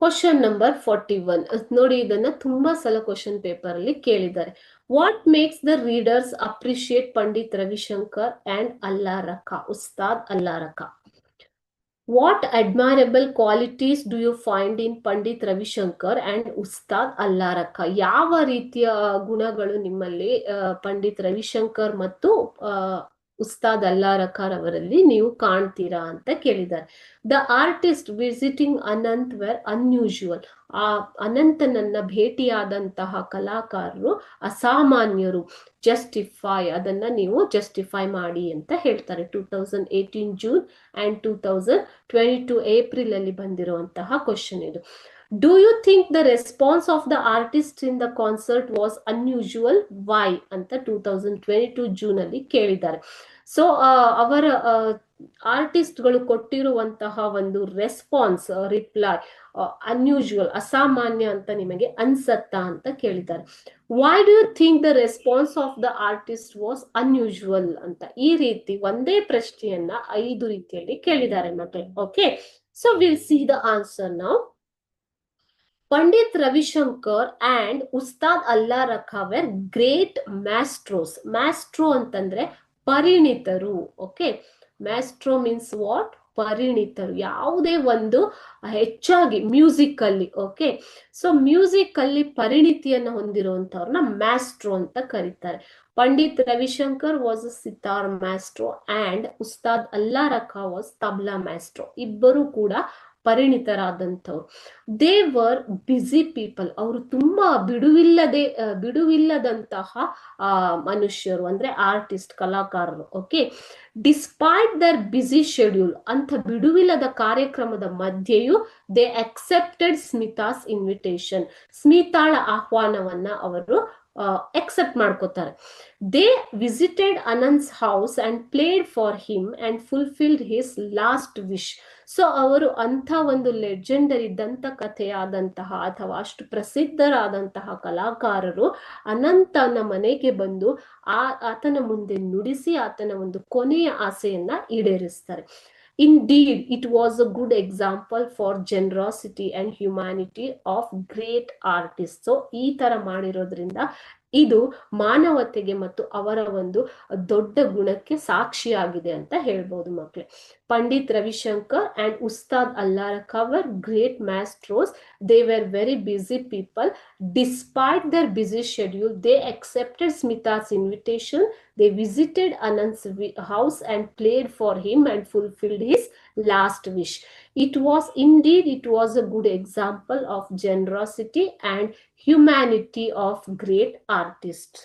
Question number 41 ನೋಡಿ, ಇದನ್ನ ತುಂಬಾ ಸಲ ಕ್ವಶನ್ ಪೇಪರ್ ಅಲ್ಲಿ ಕೇಳಿದ್ದಾರೆ. What makes the readers appreciate Pandit Ravi Shankar and Alla Rakha, Ustad Alla Rakha? What admirable qualities do you find in Pandit Ravi Shankar and Ustad Alla Rakha? ಯಾವ ರೀತಿಯ ಗುಣಗಳು ನಿಮ್ಮಲ್ಲಿ ಪಂಡಿತ್ ರವಿಶಂಕರ್ ಮತ್ತು ಉಸ್ತಾದ್ ಅಲ್ಲಾರಖಾರ್ ಅವರಲ್ಲಿ ನೀವು ಕಾಣ್ತೀರಾ ಅಂತ ಕೇಳಿದ್ದಾರೆ. The artist visiting Anant were unusual. ಆ ಅನಂತನನ್ನ ಭೇಟಿಯಾದಂತಹ ಕಲಾಕಾರರು ಅಸಾಮಾನ್ಯರು. ಜಸ್ಟಿಫೈ, ಅದನ್ನ ನೀವು ಜಸ್ಟಿಫೈ ಮಾಡಿ ಅಂತ ಹೇಳ್ತಾರೆ. 2018 ಜೂನ್ ಅಂಡ್ 2022 ಏಪ್ರಿಲ್ ಅಲ್ಲಿ ಬಂದಿರುವಂತಹ ಕ್ವಶನ್ ಇದು. Do you think the response of the artist in the concert was unusual? Why ಅಂತ 2022 ಜೂನ್ ಅಲ್ಲಿ ಕೇಳಿದ್ದಾರೆ. ಸೊ ಅವರ ಆರ್ಟಿಸ್ಟ್ಗಳು ಕೊಟ್ಟಿರುವಂತಹ ಒಂದು ರೆಸ್ಪಾನ್ಸ್, ರಿಪ್ಲೈ ಅನ್ಯೂಶುವಲ್, ಅಸಾಮಾನ್ಯ ಅಂತ ನಿಮಗೆ ಅನ್ಸತ್ತಾ ಅಂತ ಕೇಳಿದ್ದಾರೆ. Why do you think the response of the artist was unusual ಅಂತ ಈ ರೀತಿ ಒಂದೇ ಪ್ರಶ್ನೆಯನ್ನ 5 ರೀತಿಯಲ್ಲಿ ಕೇಳಿದ್ದಾರೆ ಮಕ್ಕಳು. Okay, so will see the answer now. Pandit Ravishankar and Ustad Allaraka were great maestros. Maestro ಅಂತಂದ್ರೆ ಪರಿಣಿತರು. Okay, maestro means what? ಪರಿಣಿತರು. ಯಾವುದೇ ಒಂದು ಹೆಚ್ಚಾಗಿ ಮ್ಯೂಸಿಕ್ ಅಲ್ಲಿ, ಓಕೆ, ಸೊ ಮ್ಯೂಸಿಕ್ ಅಲ್ಲಿ ಪರಿಣಿತಿಯನ್ನ ಹೊಂದಿರುವಂತವ್ರನ್ನ ಮ್ಯಾಸ್ಟ್ರೋ ಅಂತ ಕರೀತಾರೆ. Pandit Ravi Shankar was a sitar maestro and Ustad Alla Rakha was tabla maestro. ಇಬ್ಬರು ಕೂಡ ಪರಿಣಿತರಾದಂಥವ್ರು. They were busy people. ಅವರು ತುಂಬಾ ಬಿಡುವಿಲ್ಲದಂತಹ ಮನುಷ್ಯರು, ಅಂದ್ರೆ ಆರ್ಟಿಸ್ಟ್, ಕಲಾಕಾರರು. Okay, despite their busy schedule, ಅಂತ ಬಿಡುವಿಲ್ಲದ ಕಾರ್ಯಕ್ರಮದ ಮಧ್ಯೆಯೂ ದೇ ಅಕ್ಸೆಪ್ಟೆಡ್ ಸ್ಮಿತಾಸ್ ಇನ್ವಿಟೇಷನ್, ಸ್ಮಿತಾಳ ಆಹ್ವಾನವನ್ನ ಅವರು ಎಕ್ಸೆಪ್ಟ್ ಮಾಡ್ಕೋತಾರೆ. They visited Anant's house and played for him and fulfilled his last wish. So ಅವರು ಅಂಥ ಒಂದು ಲೆಜೆಂಡರಿ ದಂತಕಥೆಯಾದಂತಹ ಅಥವಾ ಅಷ್ಟು ಪ್ರಸಿದ್ಧರಾದಂತಹ ಕಲಾಕಾರರು ಅನಂತನ ಮನೆಗೆ ಬಂದು ಆತನ ಮುಂದೆ ನುಡಿಸಿ ಆತನ ಒಂದು ಕೊನೆಯ ಆಸೆಯನ್ನ ಈಡೇರಿಸ್ತಾರೆ. Indeed, it was a good example for generosity and humanity of great artists. So ಈ ತರ ಮಾಡಿರೋದ್ರಿಂದ ಇದು ಮಾನವತೆಗೆ ಮತ್ತು ಅವರ ಒಂದು ದೊಡ್ಡ ಗುಣಕ್ಕೆ ಸಾಕ್ಷಿಯಾಗಿದೆ ಅಂತ ಹೇಳ್ಬೋದು ಮಕ್ಕಳೇ. Pandit Ravi Shankar and Ustad Alla Rakha were great maestros. They were very busy people. Despite their busy schedule, they accepted Smita's invitation. They visited Anant's house and played for him and fulfilled his last wish. It was a good example of generosity and humanity of great artists.